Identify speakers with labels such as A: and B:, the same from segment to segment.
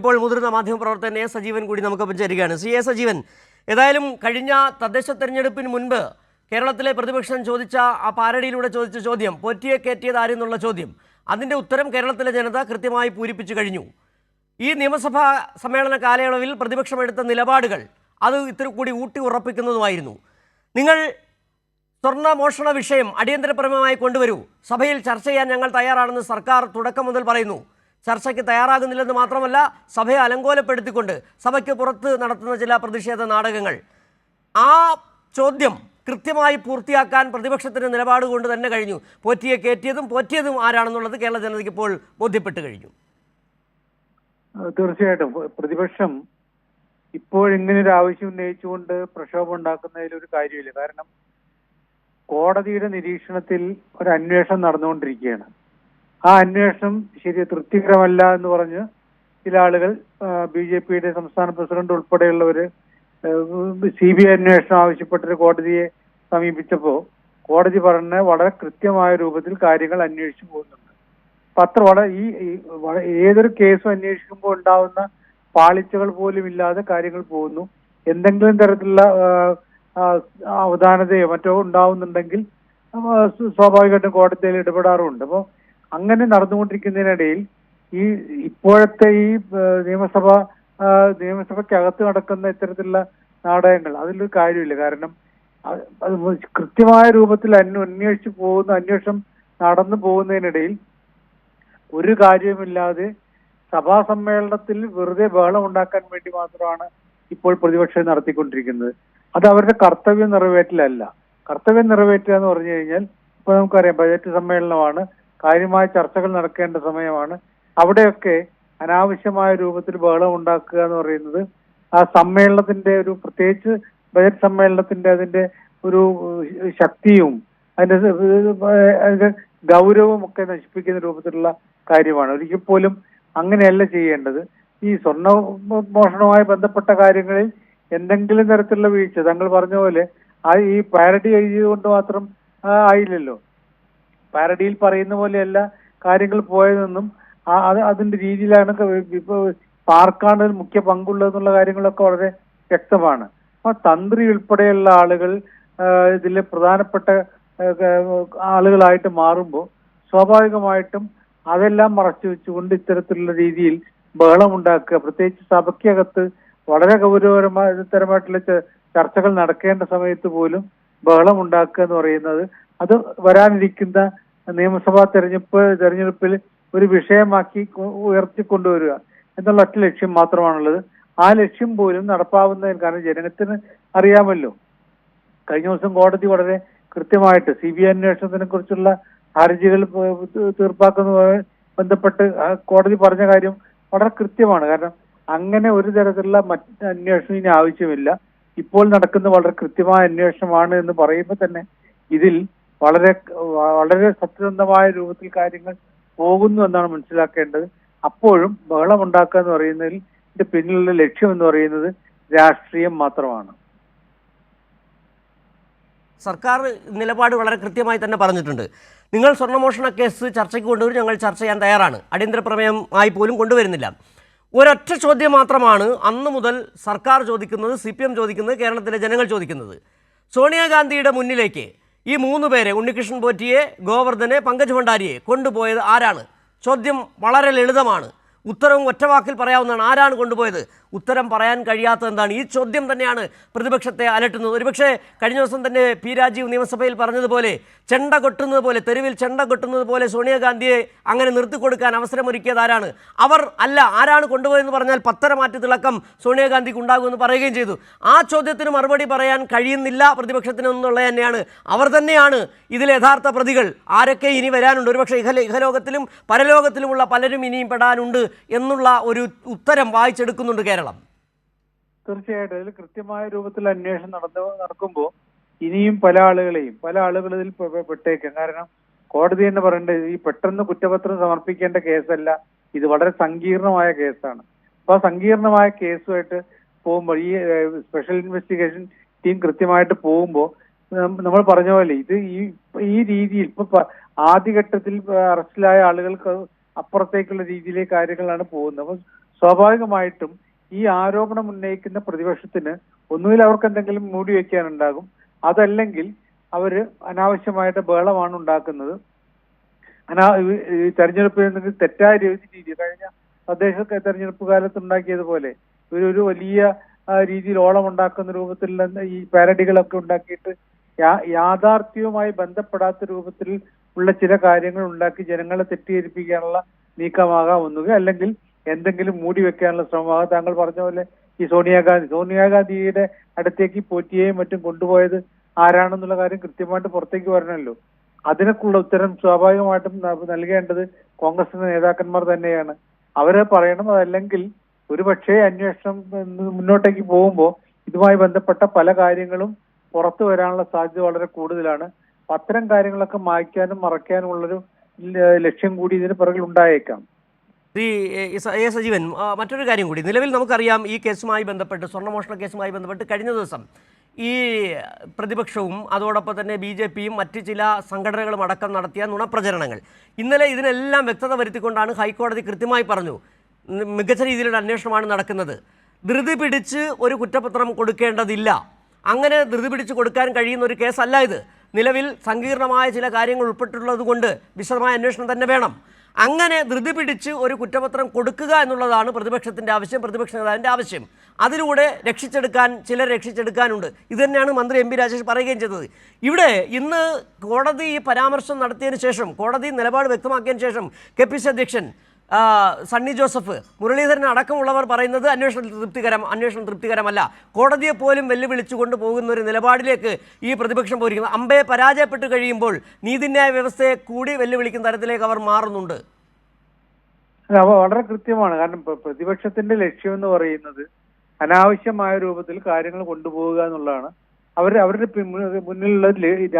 A: ഇപ്പോൾ മുതിർന്ന മാധ്യമപ്രവർത്തകൻ എ സജീവൻ കൂടി നമുക്കൊപ്പം ചേരുകയാണ്. എ സജീവൻ, ഏതായാലും കഴിഞ്ഞ തദ്ദേശ തെരഞ്ഞെടുപ്പിന് മുൻപ് കേരളത്തിലെ പ്രതിപക്ഷം ചോദിച്ച ആ പാരഡിയിലൂടെ ചോദിച്ച ചോദ്യം, പോറ്റിയെ കയറ്റിയത് ആരെന്നുള്ള ചോദ്യം, അതിൻ്റെ ഉത്തരം കേരളത്തിലെ ജനത കൃത്യമായി പൂരിപ്പിച്ചു കഴിഞ്ഞു. ഈ നിയമസഭാ സമ്മേളന കാലയളവിൽ പ്രതിപക്ഷം എടുത്ത നിലപാടുകൾ അത് ഇത്തിരി കൂടി ഊട്ടി ഉറപ്പിക്കുന്നതുമായിരുന്നു. നിങ്ങൾ സ്വർണ്ണ മോഷണ വിഷയം അടിയന്തരപ്രമേയമായി കൊണ്ടുവരൂ, സഭയിൽ ചർച്ച ചെയ്യാൻ ഞങ്ങൾ തയ്യാറാണെന്ന് സർക്കാർ തുടക്കം മുതൽ പറയുന്നു. ചർച്ചയ്ക്ക് തയ്യാറാകുന്നില്ലെന്ന് മാത്രമല്ല, സഭയെ അലങ്കോലപ്പെടുത്തിക്കൊണ്ട് സഭയ്ക്ക് പുറത്ത് നടത്തുന്ന ചില പ്രതിഷേധ നാടകങ്ങൾ. ആ ചോദ്യം കൃത്യമായി പൂർത്തിയാക്കാൻ പ്രതിപക്ഷത്തിൻ്റെ നിലപാട് കൊണ്ട് തന്നെ കഴിഞ്ഞു. പോറ്റിയെ പോറ്റിയതും ആരാണെന്നുള്ളത് കേരള ജനതയ്ക്ക് ഇപ്പോൾ ബോധ്യപ്പെട്ട് കഴിഞ്ഞു.
B: തീർച്ചയായിട്ടും പ്രതിപക്ഷം ഇപ്പോഴിങ്ങനൊരു ആവശ്യം ഉന്നയിച്ചുകൊണ്ട് പ്രക്ഷോഭം ഉണ്ടാക്കുന്നതിൽ ഒരു കാര്യമില്ല. കാരണം കോടതിയുടെ നിരീക്ഷണത്തിൽ ഒരു അന്വേഷണം നടന്നുകൊണ്ടിരിക്കുകയാണ്. ആ അന്വേഷണം ശരി തൃപ്തികരമല്ല എന്ന് പറഞ്ഞ് ചില ആളുകൾ BJPയുടെ സംസ്ഥാന പ്രസിഡന്റ് ഉൾപ്പെടെയുള്ളവര് CBI അന്വേഷണം ആവശ്യപ്പെട്ടൊരു കോടതിയെ സമീപിച്ചപ്പോൾ കോടതി പറഞ്ഞ വളരെ കൃത്യമായ രൂപത്തിൽ കാര്യങ്ങൾ അന്വേഷിച്ചു പോകുന്നുണ്ട്. അത്ര ഏതൊരു കേസും അന്വേഷിക്കുമ്പോൾ ഉണ്ടാവുന്ന പാളിച്ചകൾ പോലും ഇല്ലാതെ കാര്യങ്ങൾ പോകുന്നു. എന്തെങ്കിലും തരത്തിലുള്ള അവധാനതയോ മറ്റോ ഉണ്ടാവുന്നുണ്ടെങ്കിൽ സ്വാഭാവികമായിട്ടും കോടതിയിൽ ഇടപെടാറുണ്ട്. അപ്പോൾ അങ്ങനെ നടന്നുകൊണ്ടിരിക്കുന്നതിനിടയിൽ ഇപ്പോഴത്തെ ഈ നിയമസഭയ്ക്കകത്ത് നടക്കുന്ന ഇത്തരത്തിലുള്ള നാടകങ്ങൾ അതിലൊരു കാര്യമില്ല. കാരണം അത് കൃത്യമായ രൂപത്തിൽ അന്വേഷണം നടന്നു പോകുന്നതിനിടയിൽ ഒരു കാര്യവുമില്ലാതെ സഭാ സമ്മേളനത്തിൽ വെറുതെ ബഹളം ഉണ്ടാക്കാൻ വേണ്ടി മാത്രമാണ് ഇപ്പോൾ പ്രതിപക്ഷം നടത്തിക്കൊണ്ടിരിക്കുന്നത്. അത് അവരുടെ കർത്തവ്യം നിറവേറ്റലല്ല. കർത്തവ്യം നിറവേറ്റുക എന്ന് പറഞ്ഞു കഴിഞ്ഞാൽ ഇപ്പൊ നമുക്കറിയാം, ബജറ്റ് സമ്മേളനമാണ്, കാര്യമായ ചർച്ചകൾ നടക്കേണ്ട സമയമാണ്. അവിടെയൊക്കെ അനാവശ്യമായ രൂപത്തിൽ ബഹളം ഉണ്ടാക്കുക എന്ന് പറയുന്നത് ആ സമ്മേളനത്തിന്റെ ഒരു, പ്രത്യേകിച്ച് ബജറ്റ് സമ്മേളനത്തിന്റെ അതിന്റെ ഒരു ശക്തിയും അതിന്റെ ഗൗരവവും ഒക്കെ നശിപ്പിക്കുന്ന രൂപത്തിലുള്ള കാര്യമാണ്. ഒരിക്കൽ പോലും അങ്ങനെയല്ല ചെയ്യേണ്ടത്. ഈ സ്വർണ്ണ മോഷണവുമായി ബന്ധപ്പെട്ട കാര്യങ്ങളിൽ എന്തെങ്കിലും തരത്തിലുള്ള വീഴ്ച താങ്കൾ പറഞ്ഞ പോലെ ഈ പാരഡി എഴുതിയതുകൊണ്ട് മാത്രം ആയില്ലല്ലോ. പാരഡിയിൽ പറയുന്ന പോലെയല്ല കാര്യങ്ങൾ പോയതെന്നും അതിന്റെ രീതിയിലാണ് ആർക്കാണ് മുഖ്യ പങ്കുള്ളതെന്നുള്ള കാര്യങ്ങളൊക്കെ വളരെ വ്യക്തമാണ്. അപ്പൊ തന്ത്രി ഉൾപ്പെടെയുള്ള ആളുകൾ ഇതിലെ പ്രധാനപ്പെട്ട ആളുകളായിട്ട് മാറുമ്പോൾ സ്വാഭാവികമായിട്ടും അതെല്ലാം മറച്ചു വെച്ചുകൊണ്ട് ഇത്തരത്തിലുള്ള രീതിയിൽ ബഹളമുണ്ടാക്കുക, പ്രത്യേകിച്ച് സഭയ്ക്കകത്ത് വളരെ ഗൗരവതരമായിട്ടുള്ള ചർച്ചകൾ നടക്കേണ്ട സമയത്ത് പോലും ഉണ്ടാക്കുക എന്ന് പറയുന്നത് അത് വരാനിരിക്കുന്ന നിയമസഭാ തെരഞ്ഞെടുപ്പിൽ ഒരു വിഷയമാക്കി ഉയർത്തിക്കൊണ്ടുവരിക എന്നുള്ള ഒറ്റ ലക്ഷ്യം മാത്രമാണുള്ളത്. ആ ലക്ഷ്യം പോലും നടപ്പാവുന്നതിന് കാരണം ജനത്തിന് അറിയാമല്ലോ. കഴിഞ്ഞ ദിവസം കോടതി വളരെ കൃത്യമായിട്ട് CBI അന്വേഷണത്തിനെ കുറിച്ചുള്ള ഹർജികൾ തീർപ്പാക്കുന്നതുമായി ബന്ധപ്പെട്ട് കോടതി പറഞ്ഞ കാര്യം വളരെ കൃത്യമാണ്. കാരണം അങ്ങനെ ഒരു തരത്തിലുള്ള മറ്റ് അന്വേഷണം ഇനി ആവശ്യമില്ല. ഇപ്പോൾ നടക്കുന്ന വളരെ കൃത്യമായ അന്വേഷണമാണ് എന്ന് പറയുമ്പോൾ തന്നെ ഇതിൽ വളരെ വളരെ സത്യസന്ധമായ രൂപത്തിൽ കാര്യങ്ങൾ പോകുന്നു എന്നാണ് മനസ്സിലാക്കേണ്ടത്. അപ്പോഴും ബഹളം ഉണ്ടാക്കുക എന്ന് പറയുന്നതിൽ ഇതിന്റെ പിന്നിലുള്ള ലക്ഷ്യം എന്ന് പറയുന്നത് രാഷ്ട്രീയം മാത്രമാണ്.
A: സർക്കാർ നിലപാട് വളരെ കൃത്യമായി തന്നെ പറഞ്ഞിട്ടുണ്ട്. നിങ്ങൾ സ്വർണ്ണമോഷണ കേസ് ചർച്ചയ്ക്ക് കൊണ്ടുവരും, ഞങ്ങൾ ചർച്ച ചെയ്യാൻ തയ്യാറാണ്. അടിയന്തര പ്രമേയമായി പോലും കൊണ്ടുവരുന്നില്ല. ഒരൊറ്റ ചോദ്യം മാത്രമാണ് അന്ന് മുതൽ സർക്കാർ ചോദിക്കുന്നത്, CPM ചോദിക്കുന്നത്, കേരളത്തിലെ ജനങ്ങൾ ചോദിക്കുന്നത്. സോണിയാഗാന്ധിയുടെ മുന്നിലേക്ക് ഈ 3 പേരെ, ഉണ്ണികൃഷ്ണൻ പോറ്റിയെ, ഗോവർദ്ധനെ, പങ്കജ് ഭണ്ഡാരിയെ കൊണ്ടുപോയത് ആരാണ്? ചോദ്യം വളരെ ലളിതമാണ്, ഉത്തരവും ഒറ്റവാക്കിൽ പറയാവുന്നതാണ്. ആരാണ് കൊണ്ടുപോയത്? ഉത്തരം പറയാൻ കഴിയാത്തത് എന്താണ്? ഈ ചോദ്യം തന്നെയാണ് പ്രതിപക്ഷത്തെ അലട്ടുന്നത്. ഒരുപക്ഷെ കഴിഞ്ഞ ദിവസം തന്നെ P. രാജീവ് നിയമസഭയിൽ പറഞ്ഞതുപോലെ, ചെണ്ട കൊട്ടുന്നത് പോലെ, തെരുവിൽ ചെണ്ട കൊട്ടുന്നത് പോലെ സോണിയാഗാന്ധിയെ അങ്ങനെ നിർത്തിക്കൊടുക്കാൻ അവസരമൊരുക്കിയത് ആരാണ്? അവർ അല്ല. ആരാണ് കൊണ്ടുപോയെന്ന് പറഞ്ഞാൽ പത്തരമാറ്റ് തിളക്കം സോണിയാഗാന്ധിക്ക് ഉണ്ടാകുമെന്ന് പറയുകയും ചെയ്തു. ആ ചോദ്യത്തിന് മറുപടി പറയാൻ കഴിയുന്നില്ല പ്രതിപക്ഷത്തിന് എന്നുള്ളത് തന്നെയാണ്. അവർ തന്നെയാണ് ഇതിലെ യഥാർത്ഥ പ്രതികൾ. ആരൊക്കെ ഇനി വരാനുണ്ട്, ഒരുപക്ഷെ ഇഹലോകത്തിലും പരലോകത്തിലുമുള്ള പലരും ഇനിയും പെടാനുണ്ട് എന്നുള്ള ഒരു ഉത്തരം വായിച്ചെടുക്കുന്നുണ്ട് കേരളം.
B: തീർച്ചയായിട്ടും അതിൽ കൃത്യമായ രൂപത്തിൽ അന്വേഷണം നടക്കുമ്പോൾ ഇനിയും പല ആളുകളിൽ പെട്ടേക്കും. കാരണം കോടതി എന്ന് പറയേണ്ടത് ഈ പെട്ടെന്ന് കുറ്റപത്രം സമർപ്പിക്കേണ്ട കേസല്ല, ഇത് വളരെ സങ്കീർണമായ കേസാണ്. അപ്പൊ ആ സങ്കീർണമായ കേസുമായിട്ട് പോകുമ്പോൾ ഈ സ്പെഷ്യൽ ഇൻവെസ്റ്റിഗേഷൻ ടീം കൃത്യമായിട്ട് പോകുമ്പോൾ നമ്മൾ പറഞ്ഞ പോലെ ഇത് ഈ രീതിയിൽ ഇപ്പൊ ആദ്യഘട്ടത്തിൽ അറസ്റ്റിലായ ആളുകൾക്ക് അപ്പുറത്തേക്കുള്ള രീതിയിലെ കാര്യങ്ങളാണ് പോകുന്നത്. അപ്പൊ സ്വാഭാവികമായിട്ടും ഈ ആരോപണം ഉന്നയിക്കുന്ന പ്രതിപക്ഷത്തിന് ഒന്നുകിൽ അവർക്ക് എന്തെങ്കിലും മൂടി വെക്കാനുണ്ടാകും, അതല്ലെങ്കിൽ അവര് അനാവശ്യമായിട്ട് ബഹളമാണ് ഉണ്ടാക്കുന്നത്. ഈ തെരഞ്ഞെടുപ്പിൽ നിന്ന് തെറ്റായ രീതി കഴിഞ്ഞ തദ്ദേശ തെരഞ്ഞെടുപ്പ് കാലത്ത് ഉണ്ടാക്കിയതുപോലെ ഒരു വലിയ രീതിയിൽ ഓളം ഉണ്ടാക്കുന്ന രൂപത്തിൽ ഈ പാരഡികളൊക്കെ ഉണ്ടാക്കിയിട്ട് യാഥാർത്ഥ്യവുമായി ബന്ധപ്പെടാത്ത രൂപത്തിൽ ഉള്ള ചില കാര്യങ്ങൾ ഉണ്ടാക്കി ജനങ്ങളെ തെറ്റിദ്ധരിപ്പിക്കാനുള്ള നീക്കമാകാം ഒന്നുകിൽ, അല്ലെങ്കിൽ എന്തെങ്കിലും മൂടി വെക്കാനുള്ള ശ്രമമാകാം. താങ്കൾ പറഞ്ഞ പോലെ ഈ സോണിയാഗാന്ധിയുടെ അടുത്തേക്ക് പോറ്റിയെയും മറ്റും കൊണ്ടുപോയത് ആരാണെന്നുള്ള കാര്യം കൃത്യമായിട്ട് പുറത്തേക്ക് വരണമല്ലോ. അതിനൊക്കെയുള്ള ഉത്തരം സ്വാഭാവികമായിട്ടും നൽകേണ്ടത് കോൺഗ്രസ് നേതാക്കന്മാർ തന്നെയാണ്. അവരെ പറയണം. അതല്ലെങ്കിൽ ഒരുപക്ഷെ അന്വേഷണം മുന്നോട്ടേക്ക് പോകുമ്പോൾ ഇതുമായി ബന്ധപ്പെട്ട പല കാര്യങ്ങളും പുറത്തു വരാനുള്ള സാധ്യത വളരെ കൂടുതലാണ്. അത്തരം കാര്യങ്ങളൊക്കെ മായ്ക്കാനും മറയ്ക്കാനും ഉള്ളൊരു ലക്ഷ്യം കൂടി ഇതിന് പിറകിൽ ഉണ്ടായേക്കാം.
A: ശ്രീ എ സജീവൻ, മറ്റൊരു കാര്യം കൂടി. നിലവിൽ നമുക്കറിയാം ഈ കേസുമായി ബന്ധപ്പെട്ട്, സ്വർണ്ണമോഷണ കേസുമായി ബന്ധപ്പെട്ട് കഴിഞ്ഞ ദിവസം ഈ പ്രതിപക്ഷവും അതോടൊപ്പം തന്നെ BJPയും മറ്റ് ചില സംഘടനകളും അടക്കം നടത്തിയ നുണപ്രചരണങ്ങൾ, ഇന്നലെ ഇതിനെല്ലാം വ്യക്തത വരുത്തിക്കൊണ്ടാണ് ഹൈക്കോടതി കൃത്യമായി പറഞ്ഞു മികച്ച രീതിയിലുള്ള അന്വേഷണമാണ് നടക്കുന്നത്, ധൃതി പിടിച്ച് ഒരു കുറ്റപത്രം കൊടുക്കേണ്ടതില്ല, അങ്ങനെ ധൃതി പിടിച്ച് കൊടുക്കാൻ കഴിയുന്ന ഒരു കേസല്ല ഇത്. നിലവിൽ സങ്കീർണമായ ചില കാര്യങ്ങൾ ഉൾപ്പെട്ടുള്ളത് കൊണ്ട് വിശദമായ അന്വേഷണം തന്നെ വേണം. അങ്ങനെ ധൃതി പിടിച്ച് ഒരു കുറ്റപത്രം കൊടുക്കുക എന്നുള്ളതാണ് പ്രതിപക്ഷത്തിൻ്റെ ആവശ്യം, പ്രതിപക്ഷ നേതാവിൻ്റെ ആവശ്യം. അതിലൂടെ ചിലർ രക്ഷിച്ചെടുക്കാനുണ്ട്. ഇത് തന്നെയാണ് മന്ത്രി MP രാജേഷ് പറയുകയും ചെയ്തത്. ഇവിടെ ഇന്ന് കോടതി ഈ പരാമർശം നടത്തിയതിന് ശേഷം, കോടതി നിലപാട് വ്യക്തമാക്കിയതിന് ശേഷം KPCC അധ്യക്ഷൻ സണ്ണി ജോസഫ്, മുരളീധരൻ അടക്കമുള്ളവർ പറയുന്നത് അന്വേഷണം തൃപ്തികരമല്ല, കോടതിയെ പോലും വെല്ലുവിളിച്ചുകൊണ്ട് പോകുന്ന ഒരു നിലപാടിലേക്ക് ഈ പ്രതിപക്ഷം പോയിരിക്കുന്നത്. അമ്പയെ പരാജയപ്പെട്ട് കഴിയുമ്പോൾ നീതിന്യായ വ്യവസ്ഥയെ കൂടി വെല്ലുവിളിക്കുന്ന തരത്തിലേക്ക് അവർ മാറുന്നുണ്ട്.
B: വളരെ കൃത്യമാണ്. കാരണം പ്രതിപക്ഷത്തിന്റെ ലക്ഷ്യം എന്ന് പറയുന്നത് അനാവശ്യമായ രൂപത്തിൽ കാര്യങ്ങൾ കൊണ്ടുപോവുക എന്നുള്ളതാണ്. അവരുടെ മുന്നിലുള്ള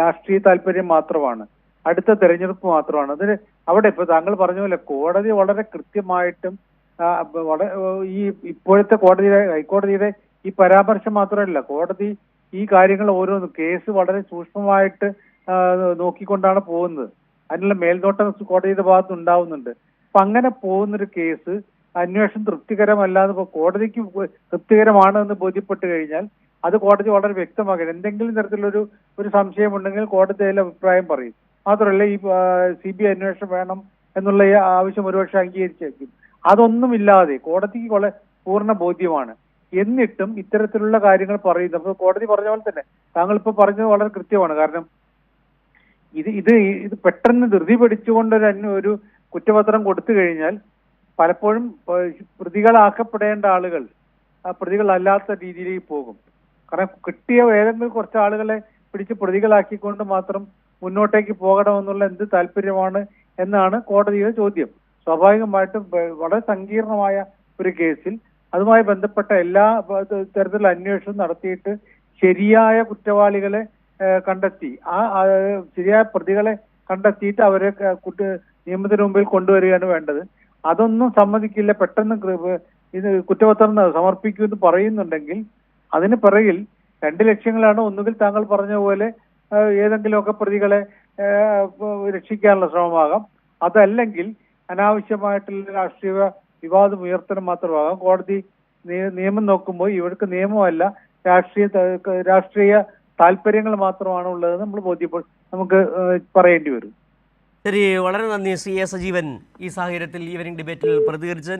B: രാഷ്ട്രീയ താല്പര്യം മാത്രമാണ്, അടുത്ത തെരഞ്ഞെടുപ്പ് മാത്രമാണ്. അതിന് അവിടെ ഇപ്പൊ താങ്കൾ പറഞ്ഞ പോലെ കോടതി വളരെ കൃത്യമായിട്ടും ഈ ഇപ്പോഴത്തെ ഹൈക്കോടതിയുടെ ഈ പരാമർശം മാത്രമല്ല, കോടതി ഈ കാര്യങ്ങൾ ഓരോന്നും കേസ് വളരെ സൂക്ഷ്മമായിട്ട് നോക്കിക്കൊണ്ടാണ് പോകുന്നത്. അതിനുള്ള മേൽനോട്ടം കോടതിയുടെ ഭാഗത്ത് ഉണ്ടാവുന്നുണ്ട്. അപ്പൊ അങ്ങനെ പോകുന്നൊരു കേസ് അന്വേഷണം തൃപ്തികരമല്ലാതെ കോടതിക്ക് തൃപ്തികരമാണ് എന്ന് ബോധ്യപ്പെട്ട് കഴിഞ്ഞാൽ അത് കോടതി വളരെ വ്യക്തമാക്കണം. എന്തെങ്കിലും തരത്തിലൊരു സംശയമുണ്ടെങ്കിൽ കോടതി അതിൽ അഭിപ്രായം പറയും. മാത്രമല്ല ഈ CBI അന്വേഷണം വേണം എന്നുള്ള ഈ ആവശ്യം ഒരുപക്ഷെ അംഗീകരിച്ചേക്കും. അതൊന്നുമില്ലാതെ കോടതിക്ക് പൂർണ്ണ ബോധ്യമാണ്. എന്നിട്ടും ഇത്തരത്തിലുള്ള കാര്യങ്ങൾ പറയുന്നു. അപ്പൊ കോടതി പറഞ്ഞ പോലെ തന്നെ താങ്കൾ ഇപ്പൊ പറഞ്ഞത് വളരെ കൃത്യമാണ്. കാരണം ഇത് പെട്ടെന്ന് ധൃതി പിടിച്ചുകൊണ്ട് ഒരു കുറ്റപത്രം കൊടുത്തു കഴിഞ്ഞാൽ പലപ്പോഴും പ്രതികളാക്കപ്പെടേണ്ട ആളുകൾ പ്രതികളല്ലാത്ത രീതിയിലേക്ക് പോകും. കാരണം കിട്ടിയ ഏതെങ്കിലും കുറച്ച് ആളുകളെ പിടിച്ച് പ്രതികളാക്കിക്കൊണ്ട് മാത്രം മുന്നോട്ടേക്ക് പോകണമെന്നുള്ള എന്ത് താല്പര്യമാണ് എന്നാണ് കോടതിയുടെ ചോദ്യം. സ്വാഭാവികമായിട്ടും വളരെ സങ്കീർണമായ ഒരു കേസിൽ അതുമായി ബന്ധപ്പെട്ട എല്ലാ തരത്തിലുള്ള അന്വേഷണം നടത്തിയിട്ട് ശരിയായ കുറ്റവാളികളെ കണ്ടെത്തി ശരിയായ പ്രതികളെ കണ്ടെത്തിയിട്ട് അവരെ നിയമത്തിന് മുമ്പിൽ കൊണ്ടുവരികയാണ് വേണ്ടത്. അതൊന്നും സമ്മതിക്കില്ല. പെട്ടെന്ന് ഇത് കുറ്റപത്രം സമർപ്പിക്കുമെന്ന് പറയുന്നുണ്ടെങ്കിൽ അതിന് പിറകിൽ രണ്ട് ലക്ഷ്യങ്ങളാണ്. ഒന്നുകിൽ താങ്കൾ പറഞ്ഞ പോലെ ഏതെങ്കിലുമൊക്കെ പ്രതികളെ രക്ഷിക്കാനുള്ള ശ്രമമാകാം, അതല്ലെങ്കിൽ അനാവശ്യമായിട്ടുള്ള രാഷ്ട്രീയ വിവാദം ഉയർത്തണം മാത്രമാകാം. കോടതി നിയമം നോക്കുമ്പോൾ ഇവർക്ക് നിയമമല്ല രാഷ്ട്രീയ താല്പര്യങ്ങൾ മാത്രമാണ് ഉള്ളത് നമ്മൾ നമുക്ക് പറയേണ്ടി വരും.
A: ശരി, വളരെ നന്ദി CA സജീവൻ ഈ സാഹചര്യത്തിൽ ഈവനിംഗ് ഡിബേറ്റിൽ പ്രതികരിച്ചതിന്.